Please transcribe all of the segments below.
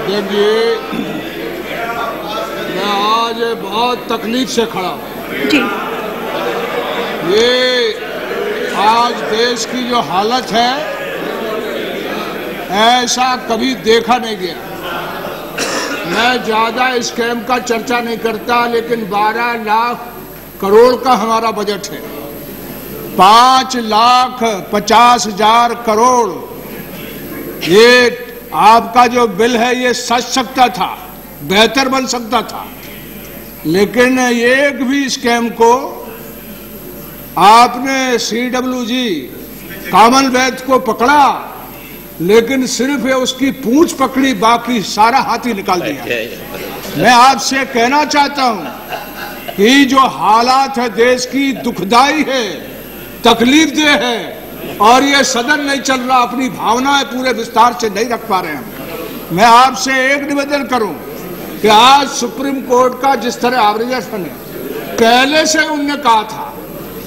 देखिए, मैं आज बहुत तकलीफ से खड़ा हूँ। ये आज देश की जो हालत है, ऐसा कभी देखा नहीं गया। मैं ज़्यादा स्कैम का चर्चा नहीं करता, लेकिन 12 लाख करोड़ का हमारा बजट है। 5,50,000 करोड़ ये आपका जो बिल है, ये सच सकता था, बेहतर बन सकता था, लेकिन एक भी स्कैम को आपने CWG कॉमनवेल्थ को पकड़ा, लेकिन सिर्फ उसकी पूंछ पकड़ी, बाकी सारा हाथी निकाल दिया। मैं आपसे कहना चाहता हूं कि जो हालात है देश की दुखदाई है, तकलीफदेह है, और ये सदन नहीं चल रहा, अपनी भावनाएं पूरे विस्तार से नहीं रख पा रहे हैं। मैं आपसे एक निवेदन करूं कि आज सुप्रीम कोर्ट का जिस तरह ऑब्जर्वेशन है, पहले से उनने कहा था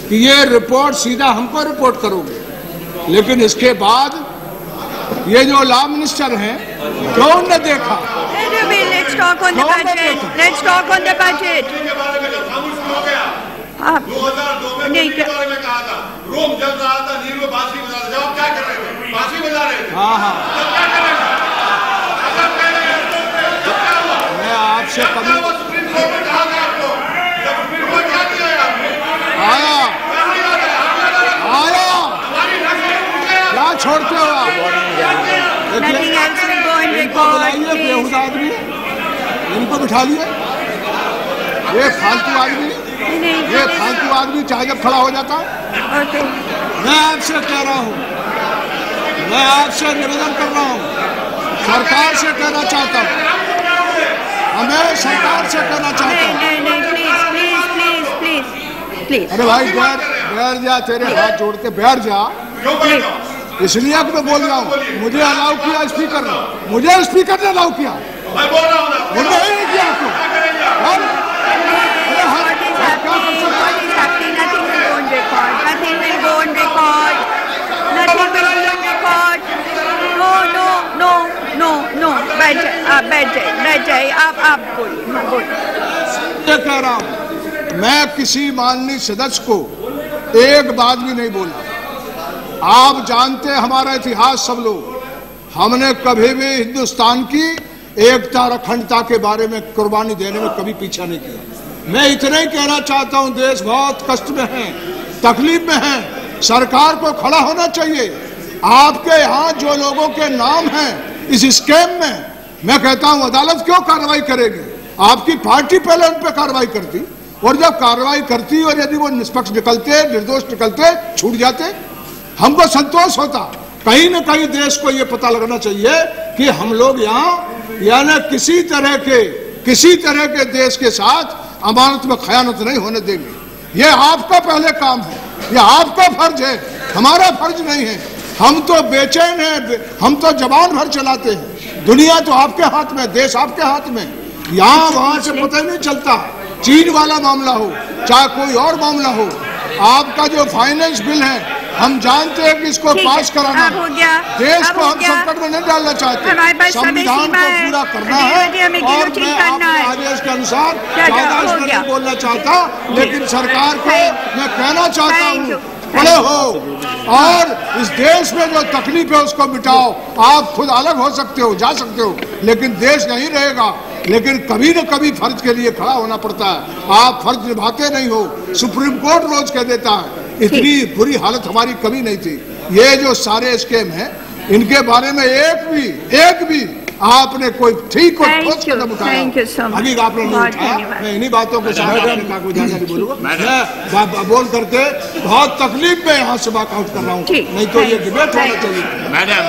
कि ये रिपोर्ट सीधा हमको रिपोर्ट करोगे, लेकिन इसके बाद ये जो लॉ मिनिस्टर हैं, क्यों उनने देखा? Let's talk on the budget. Let's talk on the budget. 2002 में कहा था, रोम जल रहा था, नील में बांसुरी बजा रहे थे। आप क्या कर रहे थे? बांसुरी बजा रहे थे। हाँ। क्या कर रहे थे? मैं आपसे कभी सुप्रीम कोर्ट में कहा था आपको, जब सुप्रीम कोर्ट क्या किया आपने? आया क्या छोड़ते हो आप? बेहुदा आदमी, इनको बिठा लिए। ये फालतू आदमी, ये फालतू आदमी चाहे जब खड़ा हो जाता। मैं आपसे कह रहा हूँ, मैं आपसे निवेदन कर रहा हूँ, सरकार से कहना चाहता हूँ, हमें सरकार से कहना चाहता हूँ। अरे भाई बैठ जा, तेरे हाथ जोड़ के बैठ जा। इसलिए अब मैं बोल रहा हूँ, मुझे अलाउ किया स्पीकर ने, मुझे स्पीकर ने अलाउ किया, मुझे नहीं किया आपको। बैठ जाइए, आप बोलिए। हाँ, बोलिए। कह रहा हूँ, मैं किसी माननीय सदस्य को एक बात भी नहीं बोला। आप जानते हैं हमारा इतिहास, सब लोग, हमने कभी भी हिंदुस्तान की एकता और अखंडता के बारे में कुर्बानी देने में कभी पीछा नहीं किया। मैं इतना ही कहना चाहता हूं, देश बहुत कष्ट में है, तकलीफ में है, सरकार को खड़ा होना चाहिए। आपके यहाँ जो लोगों के नाम हैं इस स्कैम में, मैं कहता हूं अदालत क्यों कार्रवाई करेगी? आपकी पार्टी पहले उन पर कार्रवाई करती, और जब कार्रवाई करती और यदि वो निष्पक्ष निकलते, निर्दोष निकलते, छूट जाते, हमको संतोष होता। कहीं न कहीं देश को ये पता लगना चाहिए कि हम लोग यहाँ यानी किसी तरह के देश के साथ अमानत में खयानत नहीं होने देंगे। ये आपका पहले काम है, ये आपका फर्ज है, हमारा फर्ज नहीं है। हम तो बेचैन हैं, हम तो जबान भर चलाते हैं। दुनिया तो आपके हाथ में, देश आपके हाथ में, यहाँ वहाँ से पता ही नहीं चलता। चीन वाला मामला हो, चाहे कोई और मामला हो, आपका जो फाइनेंस बिल है, हम जानते हैं कि इसको पास कराना, देश को हम संकट में नहीं डालना चाहते, संविधान को पूरा करना है, और मैं आपके आदेश के अनुसार ज्यादा इसमें नहीं बोलना चाहता, लेकिन सरकार को मैं कहना चाहता हूँ, खड़े हो और इस देश में जो तकलीफ है उसको मिटाओ। आप खुद अलग हो सकते हो, जा सकते हो, लेकिन देश नहीं रहेगा। लेकिन कभी न कभी फर्ज के लिए खड़ा होना पड़ता है। आप फर्ज निभाते नहीं हो, सुप्रीम कोर्ट रोज कह देता है। इतनी बुरी हालत हमारी कभी नहीं थी। ये जो सारे स्कैम हैं, इनके बारे में एक भी आपने कोई ठीक और ठोस कदम उठाया अभी आप लोगों ने उठाया। मैं इन्हीं बातों के साथ बोलूंगा, मैं बोल करके बहुत तकलीफ में यहाँ से बात आउट कर रहा हूँ, नहीं तो ये डिबेट होना चाहिए। मैडम